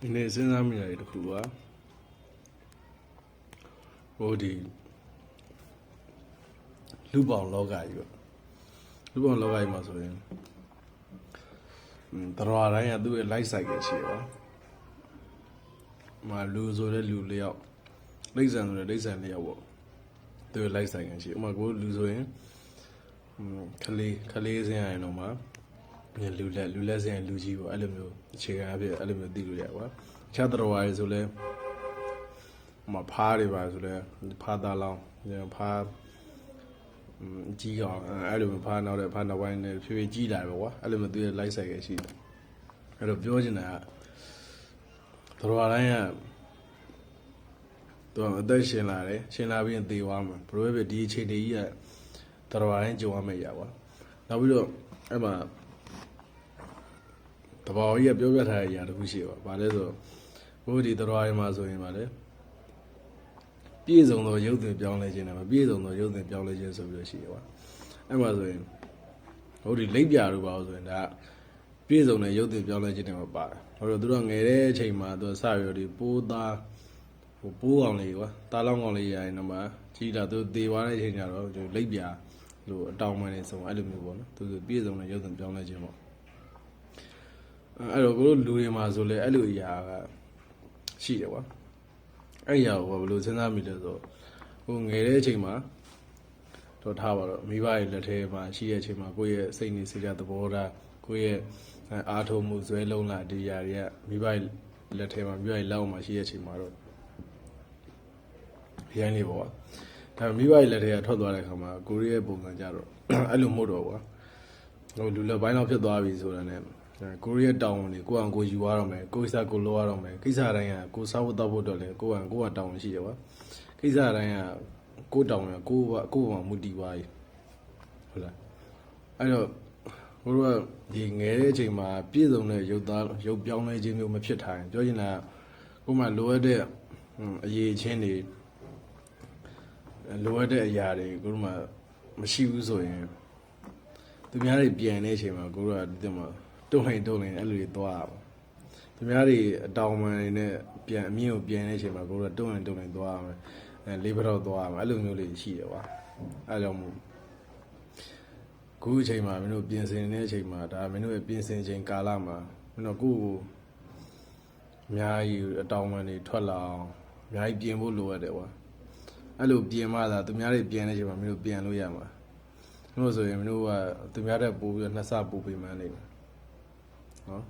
ဒီနေ့စဉ်းစားမိတာတစ်ခုကဟိုဒီလူပေါင်းလောကကြီးပေါ့လူပေါင်းလောကကြီးမှာဆိုရင်တော်တိုင်းကသူ့ရဲ့ life cycle ရှိရောမှာလူဆိုတဲ့လူလျောက်လိမ့်ဆန်ဆိုတဲ့လိမ့်ဆန်လျောက်ပေါ့သူ့ရဲ့ life cycle ရှိဥမာကိုလူဆိုရင်ခလေးစင်ရရင်တော့မှာလူလက်စင်လူကြီးပေါ့အဲ့လိုမျိုးအခြေခံအဖြစ်အဲ့လိုမျိုးသိလို့ရကွာခြားတော်ဝါရီဆိုလဲဖားတွေပါဆိုလဲဖားသားလောင်းဖားကြီးကောင်အဲ့လိုမျိုးဖားနောက်တဲ့ဖားနောက်ပိုင်းနဲ့ဖြည်းဖြည်းကြီးလာပဲကွာအဲ့လိုမျိုးသူရဲ့ life cycle ရှိတယ်အဲ့တော့ပြောချင်တာကတော်ဝါတိုင်းကသူအသက်ရှင်လာတယ်ရှင်လာပြီးရင်သေသွားမှာဘယ်လိုပဲဒီအခြေအနေကြီးကတော်ဝါတိုင်းကြုံရမယ့်ရကွာနောက်ပြီးတော့အဲ့မှာတဘာကြီးကပြောပြထားတဲ့အရာတခုရှိပါဗာလဲဆိုဘိုးဒီတော်ရီမှာဆိုရင်ဗာလဲပြည့်စုံသောရုပ်သွင်းပြောင်းလဲခြင်းနဲ့မပြည့်စုံသောရုပ်သွင်းပြောင်းလဲခြင်းဆိုပြီးတော့ရှိတယ်ကွာအဲ့မှာဆိုရင်ဟိုဒီလိပ်ပြတို့ပါဆိုရင်ဒါပြည့်စုံတဲ့ရုပ်သွင်းပြောင်းလဲခြင်းတွေမှာပါတယ်ဟိုတော့သူတို့ငယ်တဲ့အချိန်မှာသူစရဒီပိုးသားဟိုပိုးကောင်လေးကွာသားလောင်းကောင်လေးရရင်တော့မှကြီးလာသူသေသွားတဲ့အချိန်ကျတော့လိပ်ပြလို့အတောင်ပန်းနေဆုံးအဲ့လိုမျိုးပေါ့နော်သူပြည့်စုံတဲ့ရုပ်သွင်းပြောင်းလဲခြင်းပေါ့အဲ့တော့ကိုတို့လူတွေမှာဆိုလဲအဲ့လိုအရာကရှိတယ်ကွာအဲ့အရာကိုဘယ်လိုစဉ်းစားမိလဲဆိုဟိုငယ်တဲ့အချိန်မှာတော့ထားပါတော့မိဘရဲ့လက်ထဲမှာရှိတဲ့အချိန်မှာကိုယ့်ရဲ့စိတ်နေစိတ်ဓာတ်သဘောထားကိုယ့်ရဲ့အားထုတ်မှုဇွဲလုံးလာဒီຢာတွေကမိဘရဲ့လက်ထဲမှာမိဘရဲ့လက်အောက်မှာရှိတဲ့အချိန်မှာတော့ရိုင်းလေးပေါ့ကွာဒါမိဘရဲ့လက်ထဲကထွက်သွားတဲ့အခါမှာကိုရီးယားပုံစံကြတော့အဲ့လိုမဟုတ်တော့ကွာဟိုလူလက်ပိုင်းတော့ဖြစ်သွားပြီဆိုတာနဲ့ကိုရီးယားတောင်းဝင်ကိုယ့်အောင်ကိုယူရတော့မယ်ကိုယ်စားကိုလိုရတော့မယ်ကိစ္စတိုင်းကကိုစားဖို့တောက်ဖို့တော့လေကိုကတောင်းဝင်ရှိတယ်ကွာကိစ္စတိုင်းကကိုတောင်းဝင်ကိုမှာမူတည်သွားပြီဟုတ်လားအဲ့တော့ဘိုးတို့ကဒီငယ်တဲ့အချိန်မှာပြည့်စုံတဲ့ရုပ်ပြောင်းလဲခြင်းမျိုးမဖြစ်ထားရင်ပြောချင်တာကိုမှလိုအပ်တဲ့အရေးချင်းတွေလိုအပ်တဲ့အရာတွေကိုတို့မှမရှိဘူးဆိုရင်သူများတွေပြန်နေတဲ့အချိန်မှာကိုတို့ကဒီမှာတုံ့လှိန်အဲ့လိုတွေသွားတာသူများတွေအတောင်ပံနေနဲ့ပြန်အမြင့်ကိုပြန်နေတဲ့အချိန်မှာကိုတို့ကတုံ့လှိန်သွားရမယ်လေးဘတော့သွားရမယ်အဲ့လိုမျိုးလေးရှိတယ်ကွာအဲ့ကြောင့်မို့ခုအချိန်မှာမင်းတို့ပြင်ဆင်နေတဲ့အချိန်မှာဒါမင်းတို့ရဲ့ပြင်ဆင်ချိန်ကာလမှာမင်းတို့ကိုယ့်ကိုအများကြီးအတောင်ပံတွေထွက်လာအောင်အများကြီးပြင်ဖို့လိုရတယ်ကွာအဲ့လိုပြင်မှသာသူများတွေပြင်နေတဲ့အချိန်မှာမင်းတို့ပြင်လို့ရမှာမင်းတို့ဆိုရင်မင်းတို့ကသူများတဲ့ပို့ပြီးနှစ်ဆပို့ပေးမှန်းနေတယ်နော်